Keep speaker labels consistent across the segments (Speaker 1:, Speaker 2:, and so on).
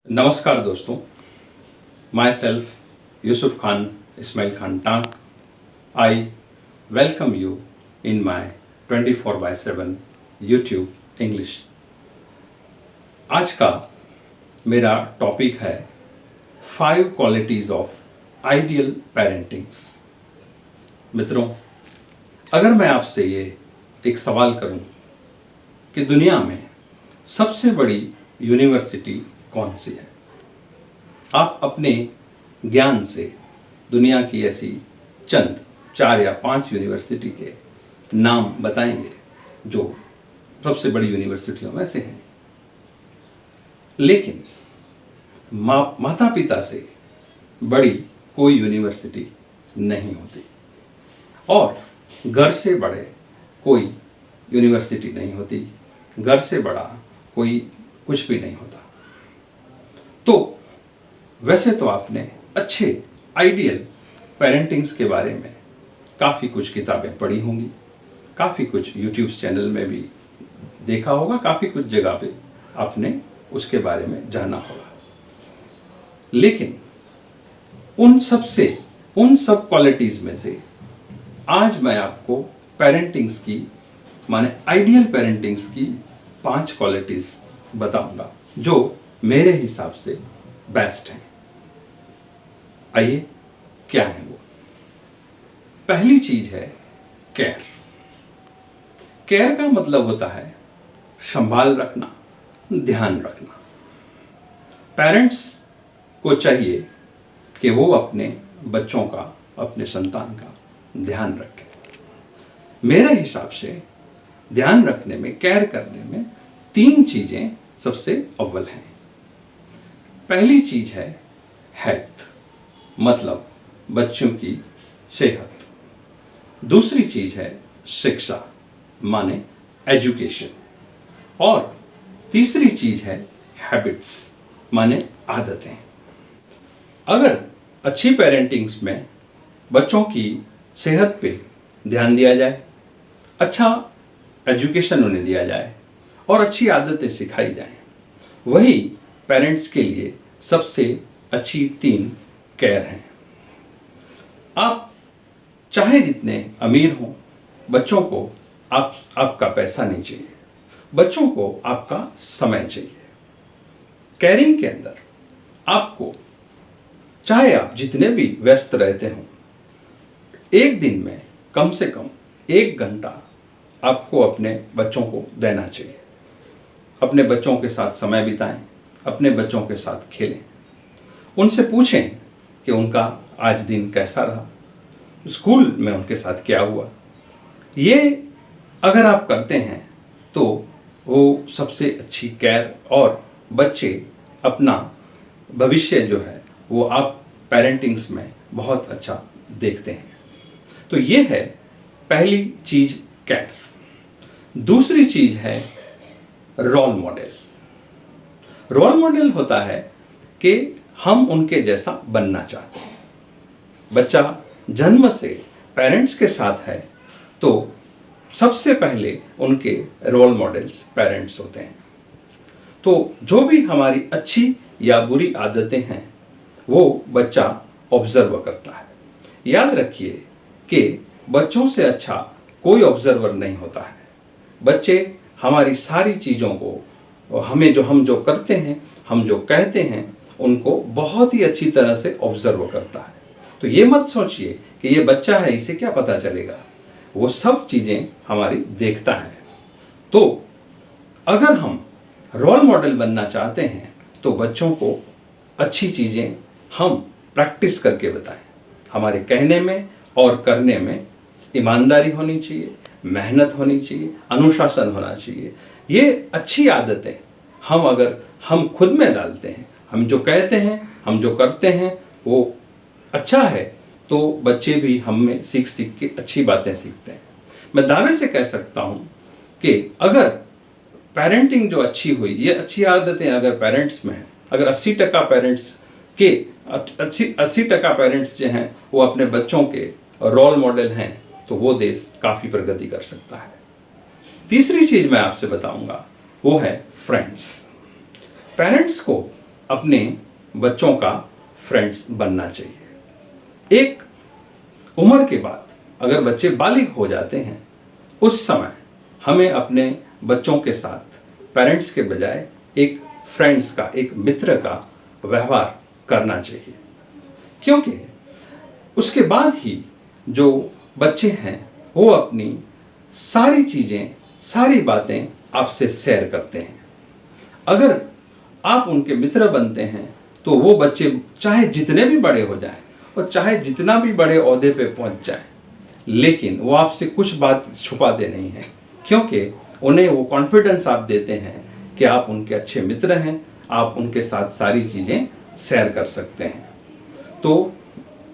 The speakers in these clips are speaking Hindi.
Speaker 1: नमस्कार दोस्तों, myself Yusuf Khan Ismail Khan Tank. I welcome you in my 24/7 YouTube English. आज का मेरा टॉपिक है 5 क्वालिटीज़ ऑफ आइडियल पेरेंटिंग्स। मित्रों, अगर मैं आपसे ये एक सवाल करूं कि दुनिया में सबसे बड़ी यूनिवर्सिटी कौन सी है, आप अपने ज्ञान से दुनिया की ऐसी चंद 4 या 5 यूनिवर्सिटी के नाम बताएंगे जो सबसे बड़ी यूनिवर्सिटियों में से हैं। लेकिन माता पिता से बड़ी कोई यूनिवर्सिटी नहीं होती और घर से बड़े कोई यूनिवर्सिटी नहीं होती, घर से बड़ा कोई कुछ भी नहीं होता। तो वैसे तो आपने अच्छे आइडियल पेरेंटिंग्स के बारे में काफ़ी कुछ किताबें पढ़ी होंगी, काफ़ी कुछ यूट्यूब चैनल में भी देखा होगा, काफ़ी कुछ जगह पे आपने उसके बारे में जाना होगा। लेकिन उन सब क्वालिटीज़ में से आज मैं आपको पेरेंटिंग्स की माने आइडियल पेरेंटिंग्स की 5 क्वालिटीज़ बताऊंगा जो मेरे हिसाब से बेस्ट हैं। आइए, क्या है वो? पहली चीज है केयर। केयर का मतलब होता है संभाल रखना, ध्यान रखना। पेरेंट्स को चाहिए कि वो अपने बच्चों का, अपने संतान का ध्यान रखें। मेरे हिसाब से ध्यान रखने में, केयर करने में 3 चीजें सबसे अव्वल हैं। पहली चीज है हेल्थ, मतलब बच्चों की सेहत। दूसरी चीज है शिक्षा, माने एजुकेशन। और तीसरी चीज है हैबिट्स, माने आदतें। अगर अच्छी पेरेंटिंग्स में बच्चों की सेहत पे ध्यान दिया जाए, अच्छा एजुकेशन उन्हें दिया जाए और अच्छी आदतें सिखाई जाएं, वही पेरेंट्स के लिए सबसे अच्छी 3 केयर हैं। आप चाहे जितने अमीर हों, बच्चों को आपका पैसा नहीं चाहिए, बच्चों को आपका समय चाहिए। केयरिंग के अंदर आपको, चाहे आप जितने भी व्यस्त रहते हों, एक दिन में कम से कम 1 घंटा आपको अपने बच्चों को देना चाहिए। अपने बच्चों के साथ समय बिताएं, अपने बच्चों के साथ खेलें, उनसे पूछें कि उनका आज दिन कैसा रहा, स्कूल में उनके साथ क्या हुआ। ये अगर आप करते हैं तो वो सबसे अच्छी केयर, और बच्चे अपना भविष्य जो है वो आप पेरेंटिंग्स में बहुत अच्छा देखते हैं। तो ये है पहली चीज, केयर। दूसरी चीज है रोल मॉडल। रोल मॉडल होता है कि हम उनके जैसा बनना चाहते हैं। बच्चा जन्म से पेरेंट्स के साथ है तो सबसे पहले उनके रोल मॉडल्स पेरेंट्स होते हैं। तो जो भी हमारी अच्छी या बुरी आदतें हैं वो बच्चा ऑब्जर्व करता है। याद रखिए कि बच्चों से अच्छा कोई ऑब्जर्वर नहीं होता है। बच्चे हमारी सारी चीज़ों को, हम जो करते हैं, हम जो कहते हैं, उनको बहुत ही अच्छी तरह से ऑब्जर्व करता है। तो ये मत सोचिए कि ये बच्चा है, इसे क्या पता चलेगा। वो सब चीज़ें हमारी देखता है। तो अगर हम रोल मॉडल बनना चाहते हैं तो बच्चों को अच्छी चीज़ें हम प्रैक्टिस करके बताएं। हमारे कहने में और करने में ईमानदारी होनी चाहिए, मेहनत होनी चाहिए, अनुशासन होना चाहिए। ये अच्छी आदतें अगर हम खुद में डालते हैं, हम जो कहते हैं, हम जो करते हैं वो अच्छा है, तो बच्चे भी हम में सीख के अच्छी बातें सीखते हैं। मैं दावे से कह सकता हूँ कि अगर पेरेंटिंग जो अच्छी हुई, ये अच्छी आदतें अगर पेरेंट्स में हैं, अगर 80% पेरेंट्स के 80% पेरेंट्स जो हैं वो अपने बच्चों के रोल मॉडल हैं, तो वो देश काफ़ी प्रगति कर सकता है। तीसरी चीज़ मैं आपसे बताऊंगा वो है फ्रेंड्स। पेरेंट्स को अपने बच्चों का फ्रेंड्स बनना चाहिए। एक उम्र के बाद अगर बच्चे बालिग हो जाते हैं, उस समय हमें अपने बच्चों के साथ पेरेंट्स के बजाय एक फ्रेंड्स का, एक मित्र का व्यवहार करना चाहिए, क्योंकि उसके बाद ही जो बच्चे हैं वो अपनी सारी चीज़ें, सारी बातें आपसे शेयर करते हैं। अगर आप उनके मित्र बनते हैं तो वो बच्चे चाहे जितने भी बड़े हो जाएं और चाहे जितना भी बड़े ओहदे पे पहुंच जाएं, लेकिन वो आपसे कुछ बात छुपाते नहीं हैं, क्योंकि उन्हें वो कॉन्फिडेंस आप देते हैं कि आप उनके अच्छे मित्र हैं, आप उनके साथ सारी चीज़ें शेयर कर सकते हैं। तो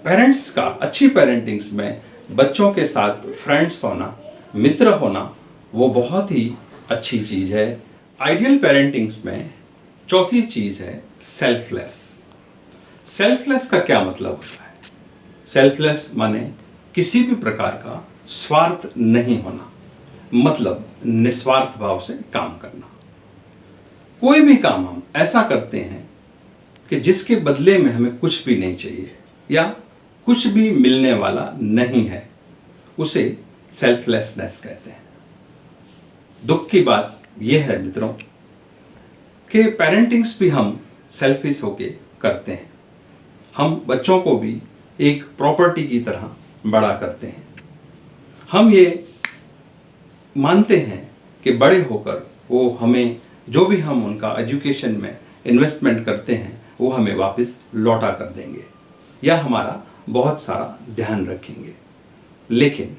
Speaker 1: पेरेंट्स का, अच्छी पेरेंटिंग्स में बच्चों के साथ फ्रेंड्स होना, मित्र होना, वो बहुत ही अच्छी चीज़ है। आइडियल पेरेंटिंग्स में चौथी चीज़ है सेल्फलेस। सेल्फलेस का क्या मतलब होता है? सेल्फलेस माने किसी भी प्रकार का स्वार्थ नहीं होना, मतलब निस्वार्थ भाव से काम करना। कोई भी काम हम ऐसा करते हैं कि जिसके बदले में हमें कुछ भी नहीं चाहिए या कुछ भी मिलने वाला नहीं है, उसे सेल्फलेसनेस कहते हैं। दुख की बात यह है मित्रों कि पेरेंटिंग्स भी हम सेल्फिश होके करते हैं। हम बच्चों को भी एक प्रॉपर्टी की तरह बड़ा करते हैं। हम ये मानते हैं कि बड़े होकर वो हमें, जो भी हम उनका एजुकेशन में इन्वेस्टमेंट करते हैं, वो हमें वापस लौटा कर देंगे या हमारा बहुत सारा ध्यान रखेंगे। लेकिन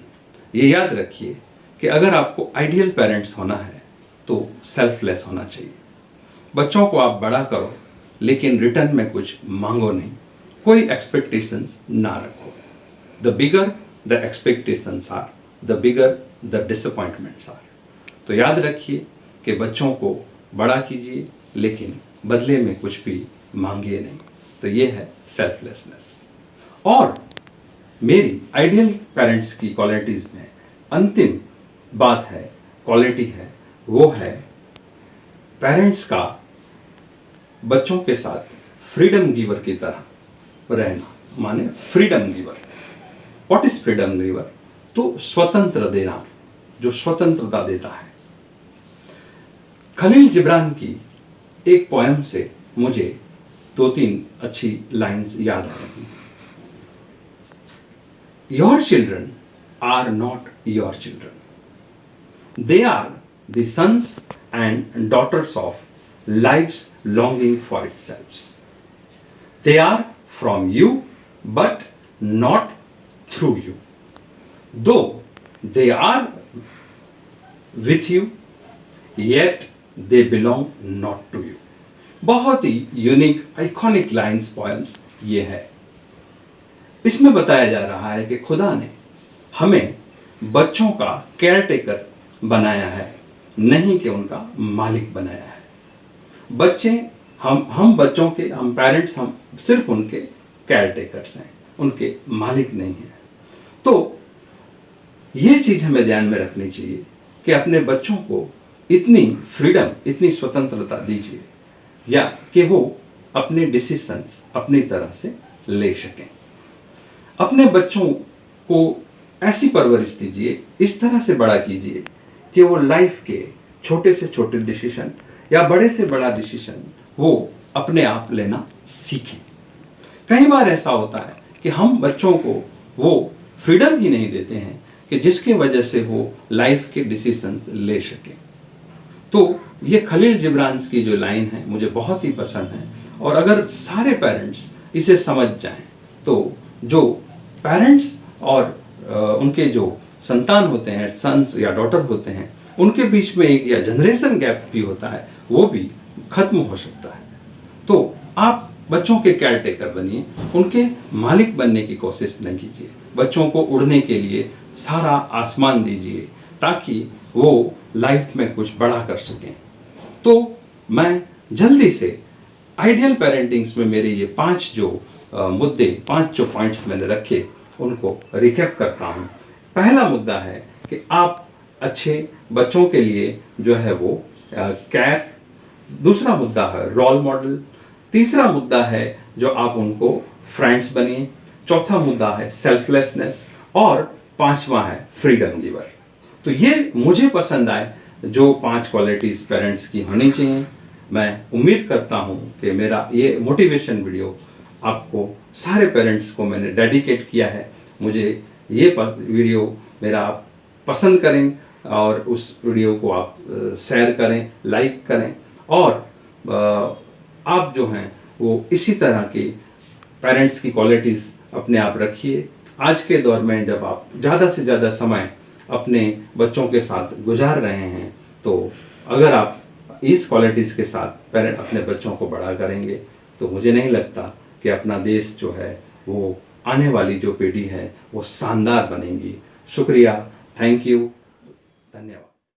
Speaker 1: ये याद रखिए कि अगर आपको आइडियल पेरेंट्स होना है तो सेल्फलेस होना चाहिए। बच्चों को आप बड़ा करो, लेकिन रिटर्न में कुछ मांगो नहीं, कोई एक्सपेक्टेशंस ना रखो। The bigger the expectations are, the bigger the disappointments are. तो याद रखिए कि बच्चों को बड़ा कीजिए, लेकिन बदले में कुछ भी मांगिए नहीं। तो ये है सेल्फलेसनेस। और मेरी आइडियल पेरेंट्स की क्वालिटीज़ में अंतिम बात है, क्वालिटी है, वो है पेरेंट्स का बच्चों के साथ फ्रीडम गिवर की तरह रहना। माने freedom giver. What is freedom giver? तो स्वतंत्र देना, जो स्वतंत्रता देता है। खलील जिब्रान की एक पोएम से मुझे 2-3 अच्छी लाइंस याद आ रही हैं। Your children are not your children. They are the sons and daughters of life's longing for itself. They are from you, but not through you. Though they are with you, yet they belong not to you. बहुत ही यूनिक, आइकॉनिक लाइन्स, पोएम्स ये है। इसमें बताया जा रहा है कि खुदा ने हमें बच्चों का केयरटेकर बनाया है, नहीं कि उनका मालिक बनाया है। बच्चे हम बच्चों के, हम पेरेंट्स, हम सिर्फ उनके केयरटेकर्स हैं, उनके मालिक नहीं हैं। तो ये चीज़ हमें ध्यान में रखनी चाहिए कि अपने बच्चों को इतनी फ्रीडम, इतनी स्वतंत्रता दीजिए या कि वो अपने डिसीजंस अपनी तरह से ले सकें। अपने बच्चों को ऐसी परवरिश दीजिए, इस तरह से बड़ा कीजिए कि वो लाइफ के छोटे से छोटे डिसीजन या बड़े से बड़ा डिसीजन वो अपने आप लेना सीखें। कई बार ऐसा होता है कि हम बच्चों को वो फ्रीडम ही नहीं देते हैं कि जिसके वजह से वो लाइफ के डिसीजंस ले सकें। तो ये खलील जिब्रान की जो लाइन है मुझे बहुत ही पसंद है, और अगर सारे पेरेंट्स इसे समझ जाएं तो जो पेरेंट्स और उनके जो संतान होते हैं, सन्स या डॉटर होते हैं, उनके बीच में एक या जनरेशन गैप भी होता है, वो भी खत्म हो सकता है। तो आप बच्चों के केयरटेकर बनिए, उनके मालिक बनने की कोशिश न कीजिए। बच्चों को उड़ने के लिए सारा आसमान दीजिए ताकि वो लाइफ में कुछ बड़ा कर सकें। तो मैं जल्दी से आइडियल पेरेंटिंग्स में मेरे ये 5 जो मुद्दे, 5 जो पॉइंट्स मैंने रखे, उनको रिकैप करता हूँ। पहला मुद्दा है कि आप अच्छे बच्चों के लिए जो है वो केयर। दूसरा मुद्दा है रोल मॉडल। तीसरा मुद्दा है जो आप उनको फ्रेंड्स बनिए। चौथा मुद्दा है सेल्फलेसनेस, और पांचवा है फ्रीडम गिवर। तो ये मुझे पसंद आए जो 5 क्वालिटीज़ पेरेंट्स की होनी चाहिए। मैं उम्मीद करता हूँ कि मेरा ये मोटिवेशन वीडियो आपको, सारे पेरेंट्स को मैंने डेडिकेट किया है। मुझे ये वीडियो मेरा आप पसंद करें और उस वीडियो को आप शेयर करें, लाइक करें, और आप जो हैं वो इसी तरह की पेरेंट्स की क्वालिटीज़ अपने आप रखिए। आज के दौर में जब आप ज़्यादा से ज़्यादा समय अपने बच्चों के साथ गुजार रहे हैं, तो अगर आप इस क्वालिटीज़ के साथ पेरेंट अपने बच्चों को बड़ा करेंगे तो मुझे नहीं लगता कि अपना देश जो है वो, आने वाली जो पीढ़ी है वो शानदार बनेगी। शुक्रिया, थैंक यू, धन्यवाद।